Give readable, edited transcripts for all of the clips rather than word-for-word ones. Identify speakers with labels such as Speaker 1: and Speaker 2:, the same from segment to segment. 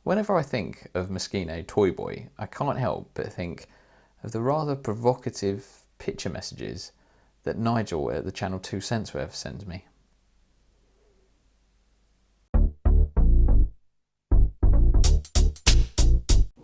Speaker 1: Whenever I think of Moschino Toy Boy, I can't help but think of the rather provocative picture messages that Nigel at the channel SeeScents sends me.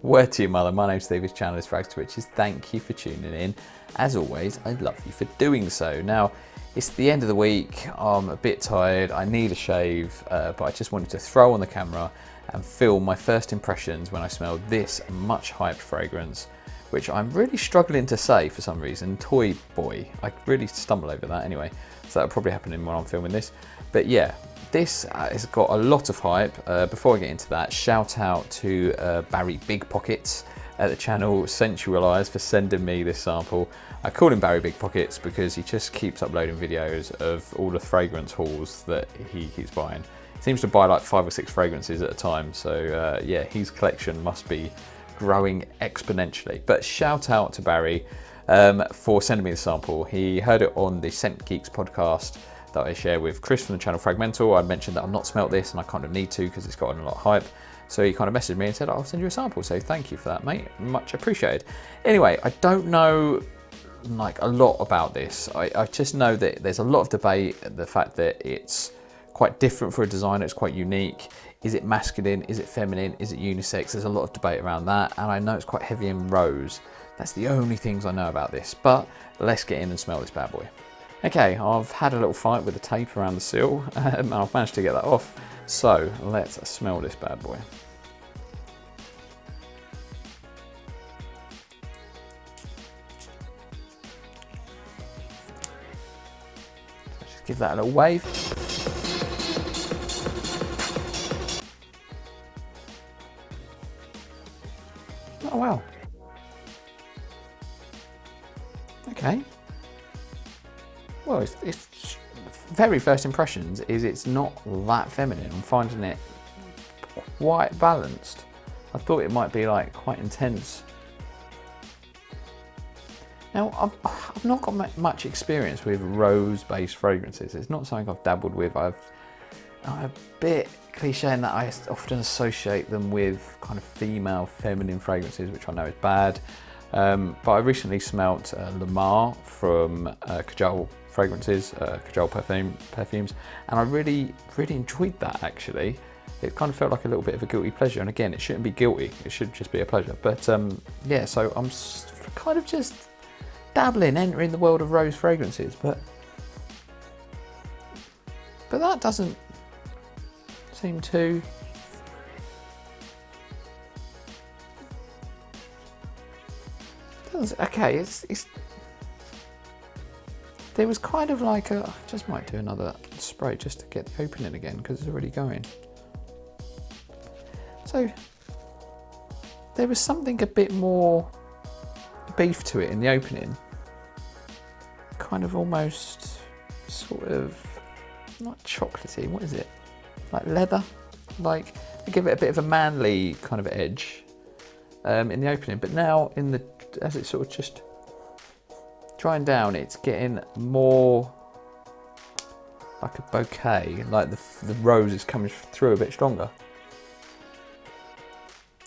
Speaker 1: Word to your mother, my name's Steve, this channel is Frags2Witches. Thank you for tuning in. As always, I'd love you for doing so. Now, it's the end of the week, I'm a bit tired, I need a shave, but I just wanted to throw on the camera and film my first impressions when I smelled this much hyped fragrance, which I'm really struggling to say for some reason, Toy Boy. I really stumble over that anyway, so that'll probably happen when I'm filming this. But yeah, this has got a lot of hype. Before I get into that, shout out to Barry Big Pockets at the channel Scentualise for sending me this sample. I call him Barry Big Pockets because he just keeps uploading videos of all the fragrance hauls that he keeps buying. He seems to buy like 5 or 6 fragrances at a time, so yeah, his collection must be growing exponentially. But shout out to Barry for sending me the sample. He heard it on the Scent Geeks podcast that I share with Chris from the channel Fragmental. I mentioned that I've not smelt this and I kind of need to because it's gotten a lot of hype. So he kind of messaged me and said, I'll send you a sample. So thank you for that, mate. Much appreciated. Anyway, I don't know like a lot about this. I just know that there's a lot of debate, the fact that it's quite different for a designer, it's quite unique. Is it masculine? Is it feminine? Is it unisex? There's a lot of debate around that. And I know it's quite heavy in rose. That's the only things I know about this, but let's get in and smell this bad boy. Okay, I've had a little fight with the tape around the seal and I've managed to get that off. So let's smell this bad boy. Just give that a little wave. Oh wow. Okay. Well, it's very first impressions is it's not that feminine. I'm finding it quite balanced. I thought it might be like quite intense. Now, I've not got much experience with rose-based fragrances. It's not something I've dabbled with. I'm a bit cliche in that I often associate them with kind of female feminine fragrances, which I know is bad. But I recently smelt Lamar from Kajal Fragrances, Kajal Perfumes, and I really enjoyed that actually. It kind of felt like a little bit of a guilty pleasure, and again, it shouldn't be guilty, it should just be a pleasure. But yeah, so I'm kind of just dabbling, entering the world of rose fragrances, but that doesn't seem to... Okay, it's there was kind of like a, I just might do another spray just to get the opening again because it's already going. So there was something a bit more beef to it in the opening, kind of almost sort of not chocolatey, what is it, like leather, like to give it a bit of a manly kind of edge in the opening, but now in the, as it's sort of just drying down, it's getting more like a bouquet, like the rose is coming through a bit stronger.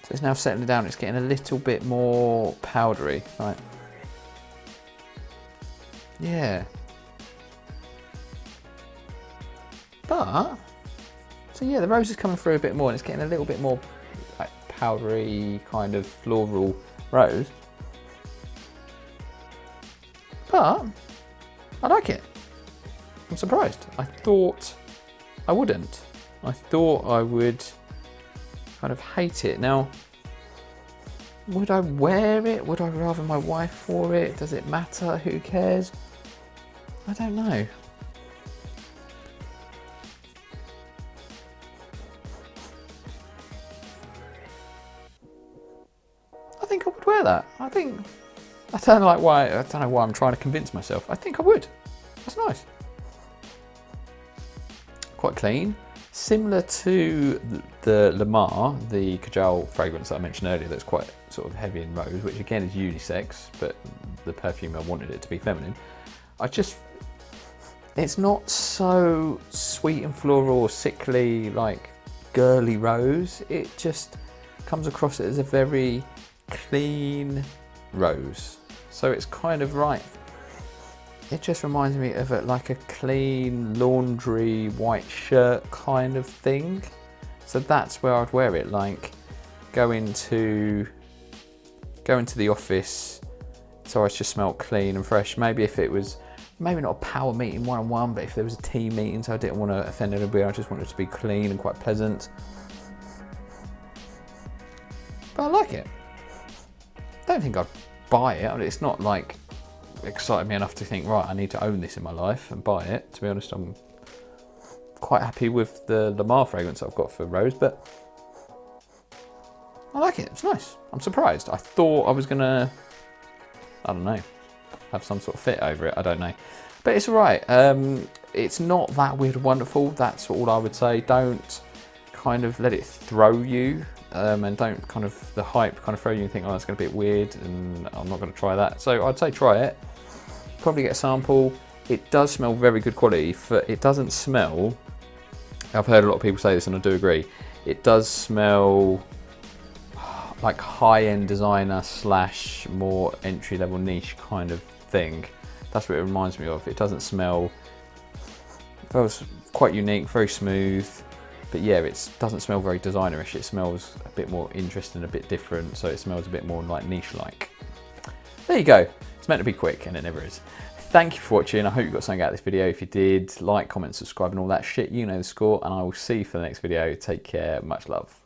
Speaker 1: So it's now settling down, it's getting a little bit more powdery, right? Yeah. But, so yeah, the rose is coming through a bit more and it's getting a little bit more like powdery, kind of floral rose. But I like it. I'm surprised. I thought I wouldn't. I thought I would kind of hate it. Now, would I wear it? Would I rather my wife wore it? Does it matter? Who cares? I don't know. I think I would wear that. I don't know why I'm trying to convince myself. I think I would. That's nice. Quite clean. Similar to the Lamar, the Kajal fragrance that I mentioned earlier that's quite sort of heavy in rose, which again is unisex, but the perfume I wanted it to be feminine. It's not so sweet and floral or sickly like girly rose. It just comes across as a very clean rose. So it's kind of right. It just reminds me of like a clean laundry white shirt kind of thing. So that's where I'd wear it, like go into the office, so I just smelled clean and fresh. Maybe if it was, maybe not a power meeting one-on-one, but if there was a team meeting, so I didn't want to offend anybody, I just wanted it to be clean and quite pleasant. But I like it. Don't think I'd buy it. It's not like excited me enough to think, right, I need to own this in my life and buy it. To be honest, I'm quite happy with the Lamar fragrance I've got for Rose, but I like it. It's nice. I'm surprised. I thought I was gonna, I don't know, have some sort of fit over it. I don't know, but it's all right. It's not that weird and wonderful. That's all I would say. Don't kind of let it throw you, and don't kind of the hype kind of throw you and think, oh, it's gonna be a bit weird, and I'm not gonna try that. So I'd say try it. Probably get a sample. It does smell very good quality. It doesn't smell. I've heard a lot of people say this, and I do agree. It does smell like high-end designer / more entry-level niche kind of thing. That's what it reminds me of. It doesn't smell, it feels quite unique, very smooth, but yeah, it doesn't smell very designerish. It smells a bit more interesting, a bit different, so it smells a bit more like niche-like. There you go. It's meant to be quick, and it never is. Thank you for watching. I hope you got something out of this video. If you did, like, comment, subscribe, and all that shit, you know the score, and I will see you for the next video. Take care. Much love.